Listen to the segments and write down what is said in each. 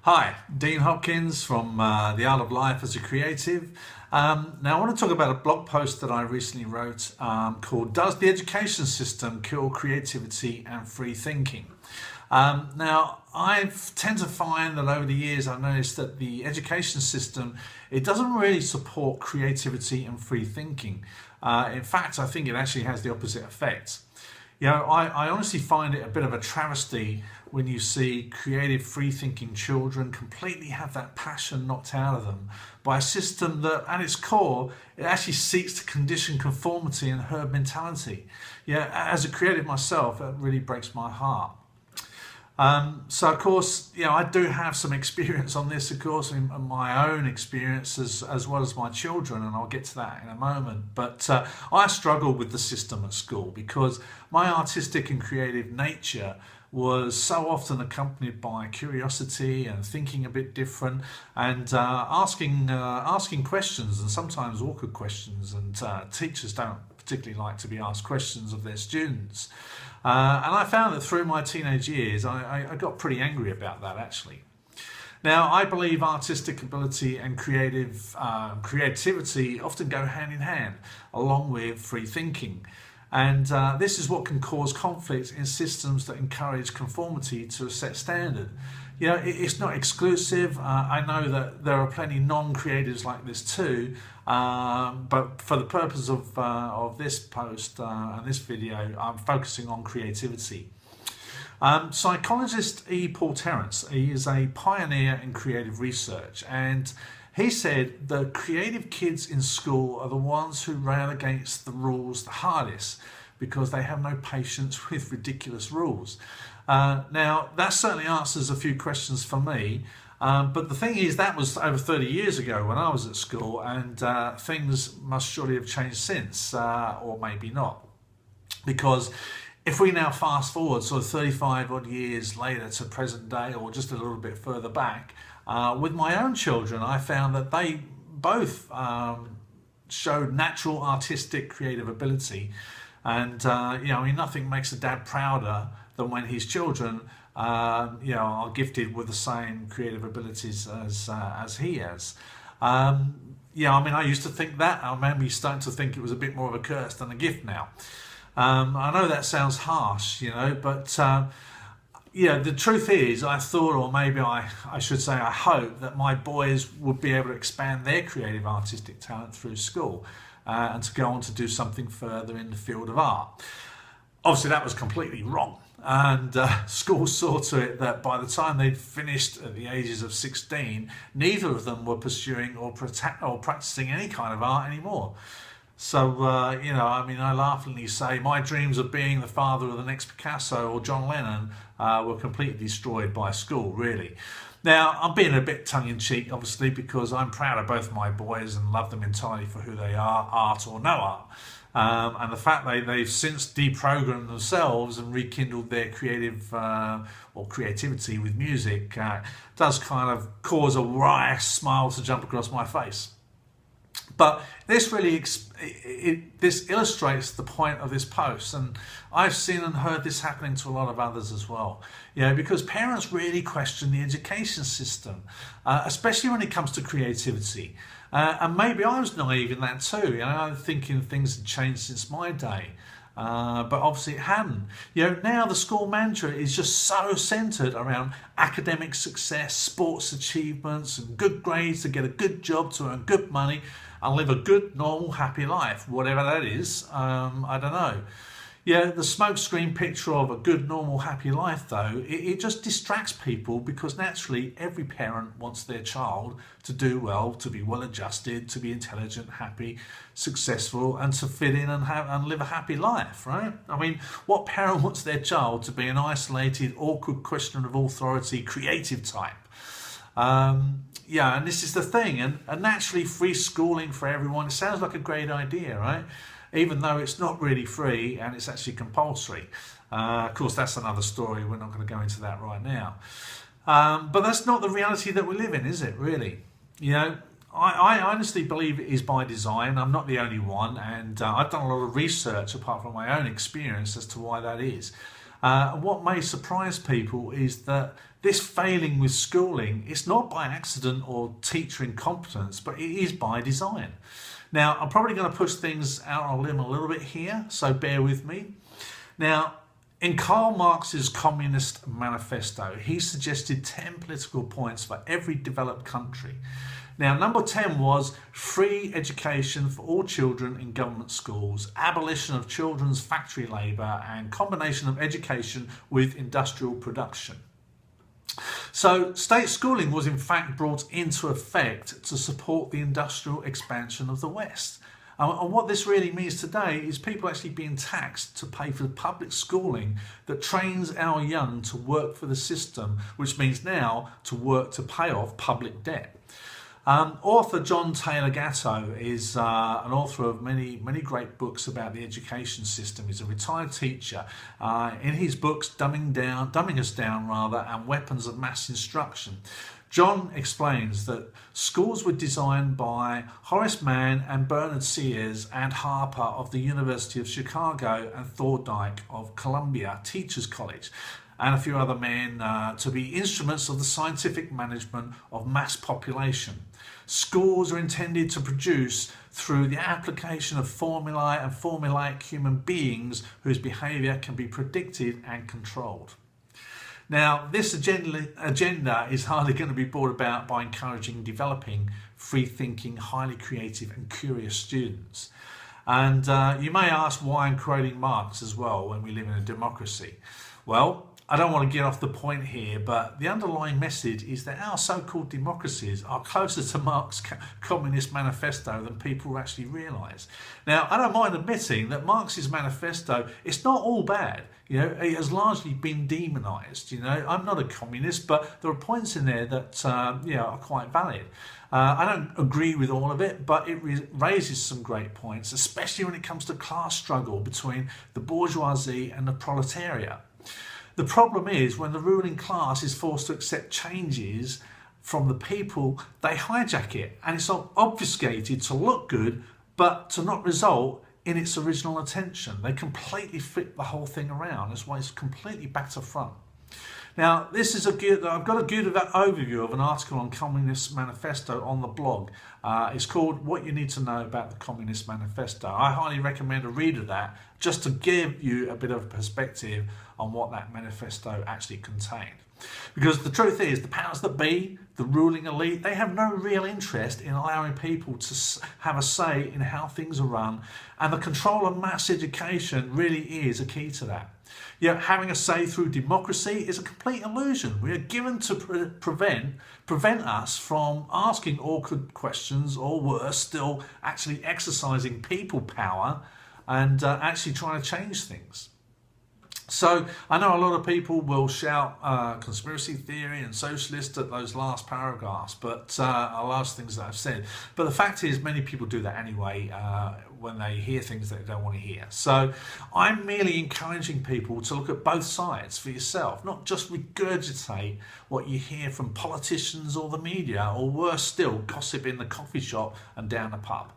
Hi, Dean Hopkins from The Art of Life as a Creative. Now I want to talk about a blog post that I recently wrote called Does the Education System Kill Creativity and Free Thinking? Now I tend to find that over the years I've noticed that the education system, it doesn't really support creativity and free thinking. In fact, I think it actually has the opposite effect. I honestly find it a bit of a travesty when you see creative, free-thinking children completely have that passion knocked out of them by a system that, at its core, it actually seeks to condition conformity and herd mentality. As a creative myself, it really breaks my heart. So of course, I do have some experience on this, of course, in my own experiences as well as my children, and I'll get to that in a moment. But I struggle with the system at school because my artistic and creative nature was so often accompanied by curiosity and thinking a bit different and asking questions, and sometimes awkward questions, and teachers don't particularly like to be asked questions of their students. And I found that through my teenage years, I got pretty angry about that, actually. Now, I believe artistic ability and creativity often go hand in hand, along with free thinking. And this is what can cause conflict in systems that encourage conformity to a set standard. It's not exclusive. I know that there are plenty non-creatives like this too, but for the purpose of this post and this video, I'm focusing on creativity. Psychologist Paul Terence, he is a pioneer in creative research, and he said the creative kids in school are the ones who rail against the rules the hardest because they have no patience with ridiculous rules. Now, that certainly answers a few questions for me, but the thing is that was over 30 years ago when I was at school, and things must surely have changed since, or maybe not. Because if we now fast forward sort of 35 odd years later to present day, or just a little bit further back, with my own children, I found that they both showed natural artistic creative ability. And, nothing makes a dad prouder than when his children, are gifted with the same creative abilities as he has. I used to think that. I remember starting to think it was a bit more of a curse than a gift now. I know that sounds harsh, but the truth is I thought, or maybe I should say I hope, that my boys would be able to expand their creative artistic talent through school and to go on to do something further in the field of art. Obviously that was completely wrong, and school saw to it that by the time they'd finished at the ages of 16, neither of them were pursuing or practicing any kind of art anymore. So, I laughingly say my dreams of being the father of the next Picasso or John Lennon were completely destroyed by school, really. Now, I'm being a bit tongue-in-cheek, obviously, because I'm proud of both my boys and love them entirely for who they are, art or no art. And the fact that they've since deprogrammed themselves and rekindled their creative or creativity with music does kind of cause a wry smile to jump across my face. But this really this illustrates the point of this post, and I've seen and heard this happening to a lot of others as well. Because parents really question the education system, especially when it comes to creativity. And maybe I was naive in that too. I'm thinking things had changed since my day. But obviously it hadn't. Now the school mantra is just so centered around academic success, sports achievements, and good grades to get a good job, to earn good money, and live a good, normal, happy life, whatever that is. I don't know. The smokescreen picture of a good, normal, happy life, though, it just distracts people, because naturally every parent wants their child to do well, to be well adjusted, to be intelligent, happy, successful, and to fit in and live a happy life, right? What parent wants their child to be an isolated, awkward, question of authority, creative type? And this is the thing, and naturally free schooling for everyone, it sounds like a great idea, right? Even though it's not really free and it's actually compulsory. Of course, that's another story. We're not going to go into that right now. But that's not the reality that we live in, is it, really? I honestly believe it is by design. I'm not the only one, and I've done a lot of research apart from my own experience as to why that is. And what may surprise people is that this failing with schooling is not by accident or teacher incompetence, but it is by design. Now, I'm probably going to push things out on a limb a little bit here, so bear with me. Now, in Karl Marx's Communist Manifesto, he suggested 10 political points for every developed country. Now, number 10 was free education for all children in government schools, abolition of children's factory labour, and combination of education with industrial production. So state schooling was in fact brought into effect to support the industrial expansion of the West. And what this really means today is people actually being taxed to pay for the public schooling that trains our young to work for the system, which means now to work to pay off public debt. Author John Taylor Gatto is an author of many great books about the education system. He's a retired teacher. In his books, Dumbing Us Down, and Weapons of Mass Instruction, John explains that schools were designed by Horace Mann and Bernard Sears and Harper of the University of Chicago and Thorndike of Columbia Teachers College, and a few other men to be instruments of the scientific management of mass population. Schools are intended to produce, through the application of formulae and formulaic human beings whose behaviour can be predicted and controlled. Now, this agenda is hardly going to be brought about by encouraging developing, free-thinking, highly creative and curious students. And you may ask why I'm quoting Marx as well when we live in a democracy. Well, I don't want to get off the point here, but the underlying message is that our so-called democracies are closer to Marx's Communist Manifesto than people actually realise. Now, I don't mind admitting that Marx's manifesto, it's not all bad. You know, it has largely been demonised. You know, I'm not a communist, but there are points in there that are quite valid. I don't agree with all of it, but it raises some great points, especially when it comes to class struggle between the bourgeoisie and the proletariat. The problem is when the ruling class is forced to accept changes from the people, they hijack it, and it's obfuscated to look good, but to not result in its original intention. They completely flip the whole thing around. That's why it's completely back to front. Now, this is I've got a good overview of an article on Communist Manifesto on the blog. It's called What You Need to Know About the Communist Manifesto. I highly recommend a read of that just to give you a bit of a perspective on what that manifesto actually contained. Because the truth is, the powers that be, the ruling elite, they have no real interest in allowing people to have a say in how things are run, and the control of mass education really is a key to that. Yet having a say through democracy is a complete illusion. We are given to prevent us from asking awkward questions, or worse still, actually exercising people power and actually trying to change things. So I know a lot of people will shout conspiracy theory and socialist at those last paragraphs, but last things that I've said. But the fact is, many people do that anyway when they hear things that they don't want to hear. So I'm merely encouraging people to look at both sides for yourself, not just regurgitate what you hear from politicians or the media, or worse still, gossip in the coffee shop and down the pub.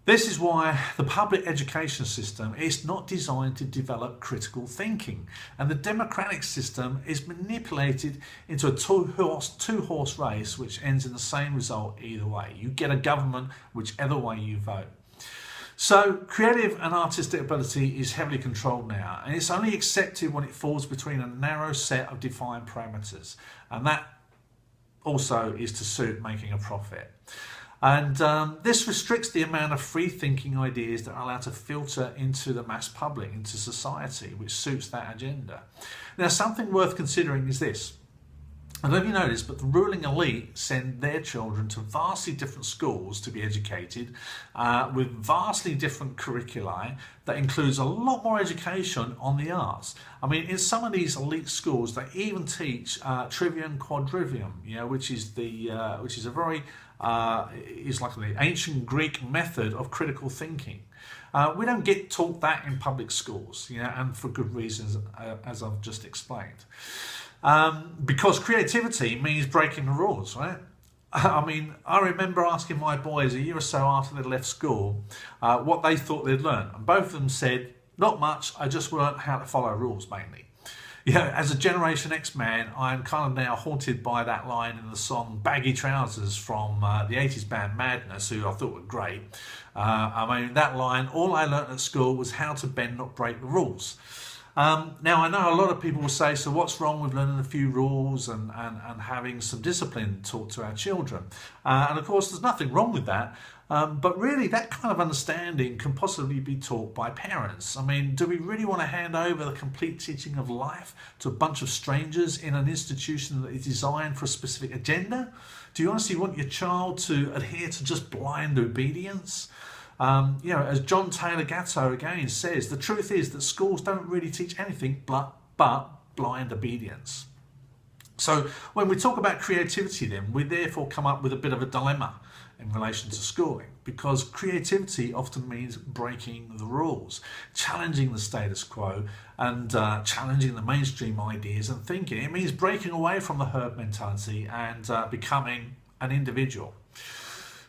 This is why the public education system is not designed to develop critical thinking, and the democratic system is manipulated into a two-horse race which ends in the same result either way. You get a government whichever way you vote. So creative and artistic ability is heavily controlled now, and it's only accepted when it falls between a narrow set of defined parameters, and that also is to suit making a profit. And this restricts the amount of free-thinking ideas that are allowed to filter into the mass public, into society, which suits that agenda. Now, something worth considering is this. I don't know if you noticed, but the ruling elite send their children to vastly different schools to be educated, with vastly different curricula that includes a lot more education on the arts. I mean, in some of these elite schools, they even teach trivium quadrivium, which is a very is like the ancient Greek method of critical thinking. We don't get taught that in public schools, and for good reasons, as I've just explained. Because creativity means breaking the rules, right? I mean, I remember asking my boys a year or so after they'd left school what they thought they'd learned, and both of them said, "Not much, I just learned how to follow rules mainly." As a Generation X man, I'm kind of now haunted by that line in the song Baggy Trousers from the 80s band Madness, who I thought were great. I mean, that line, all I learnt at school was how to bend, not break the rules. Now, I know a lot of people will say, so what's wrong with learning a few rules and having some discipline taught to our children? And of course, there's nothing wrong with that. But really, that kind of understanding can possibly be taught by parents. I mean, do we really want to hand over the complete teaching of life to a bunch of strangers in an institution that is designed for a specific agenda? Do you honestly want your child to adhere to just blind obedience? As John Taylor Gatto again says, the truth is that schools don't really teach anything but blind obedience. So when we talk about creativity then, we therefore come up with a bit of a dilemma in relation to schooling, because creativity often means breaking the rules, challenging the status quo and challenging the mainstream ideas and thinking. It means breaking away from the herd mentality and becoming an individual.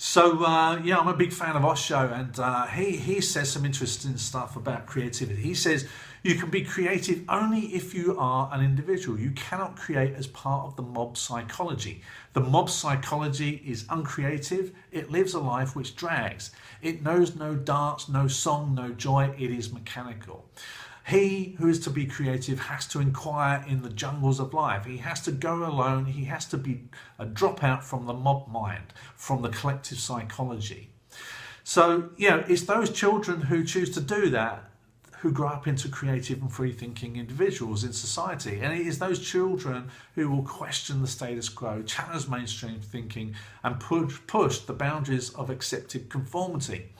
So I'm a big fan of Osho, and he says some interesting stuff about creativity. He says you can be creative only if you are an individual. You cannot create as part of the mob psychology. The mob psychology is uncreative. It lives a life which drags. It knows no dance, no song, no joy. It is mechanical. He who is to be creative has to inquire in the jungles of life. He has to go alone. He has to be a dropout from the mob mind, from the collective psychology. So, it's those children who choose to do that who grow up into creative and free-thinking individuals in society. And it is those children who will question the status quo, challenge mainstream thinking, and push the boundaries of accepted conformity.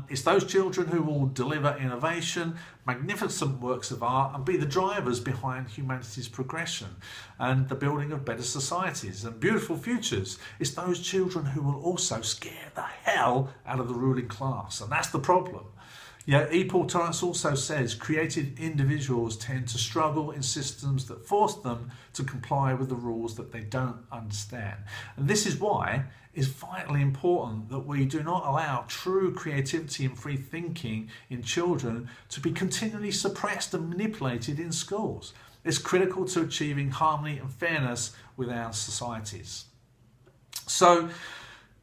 It's those children who will deliver innovation, magnificent works of art, and be the drivers behind humanity's progression and the building of better societies and beautiful futures. It's those children who will also scare the hell out of the ruling class, and that's the problem. E. Paul Torrance also says creative individuals tend to struggle in systems that force them to comply with the rules that they don't understand. And this is why it's vitally important that we do not allow true creativity and free thinking in children to be continually suppressed and manipulated in schools. It's critical to achieving harmony and fairness with our societies. So,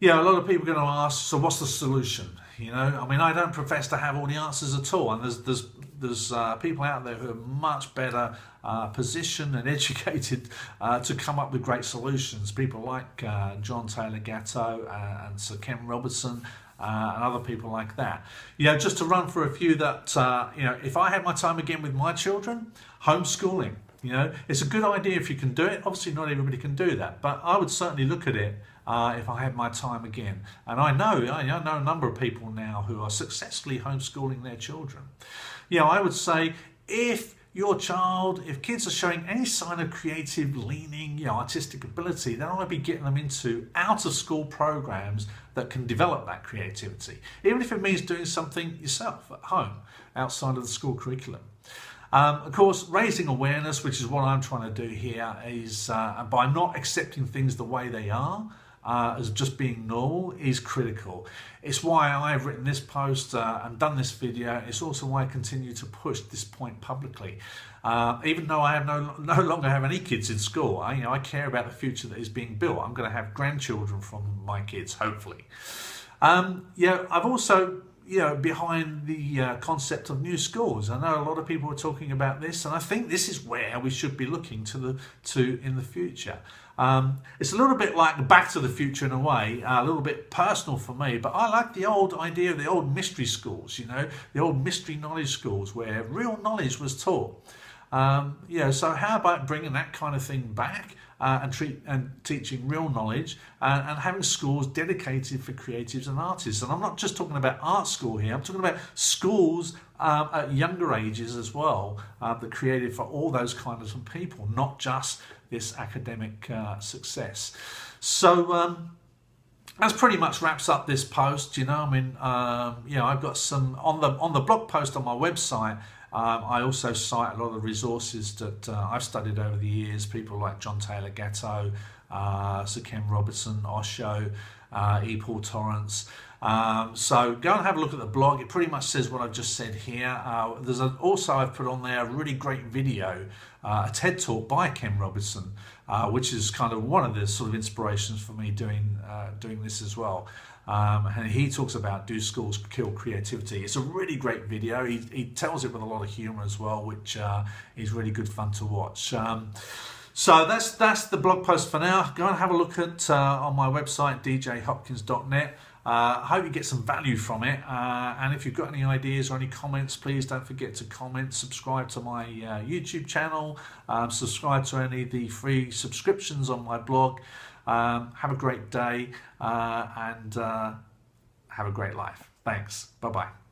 a lot of people are going to ask, so what's the solution? I don't profess to have all the answers at all, and there's people out there who are much better positioned and educated to come up with great solutions. People like John Taylor Gatto and Sir Ken Robertson and other people like that. Just to run through a few that, if I had my time again with my children, homeschooling. It's a good idea if you can do it. Obviously, not everybody can do that, but I would certainly look at it if I had my time again. And I know a number of people now who are successfully homeschooling their children. I would say if kids are showing any sign of creative leaning, artistic ability, then I'd be getting them into out-of-school programs that can develop that creativity, even if it means doing something yourself at home, outside of the school curriculum. Of course, raising awareness, which is what I'm trying to do here, is by not accepting things the way they are, as just being normal, is critical. It's why I've written this post and done this video. It's also why I continue to push this point publicly. Even though I have no longer have any kids in school, I care about the future that is being built. I'm going to have grandchildren from my kids, hopefully. I've also behind the concept of new schools. I know a lot of people are talking about this, and I think this is where we should be looking to in the future. It's a little bit like Back to the Future in a way, a little bit personal for me, but I like the old idea of the old mystery schools, the old mystery knowledge schools where real knowledge was taught. So how about bringing that kind of thing back and teaching real knowledge and having schools dedicated for creatives and artists? And I'm not just talking about art school here, I'm talking about schools at younger ages as well, that created for all those kinds of people, not just this academic success. So that pretty much wraps up this post. I've got some on the blog post on my website. I also cite a lot of resources that I've studied over the years, people like John Taylor Gatto, Sir Ken Robertson, Osho, e-pull torrents. So go and have a look at the blog. It pretty much says what I've just said here. Also I've put on there a really great video, a TED talk by Ken Robinson, which is kind of one of the sort of inspirations for me doing this as well. And he talks about, do schools kill creativity? It's a really great video. He tells it with a lot of humor as well, which is really good fun to watch. So that's the blog post for now. Go and have a look at on my website, djhopkins.net. I hope you get some value from it. And if you've got any ideas or any comments, please don't forget to comment, subscribe to my YouTube channel, subscribe to any of the free subscriptions on my blog. Have a great day and have a great life. Thanks. Bye-bye.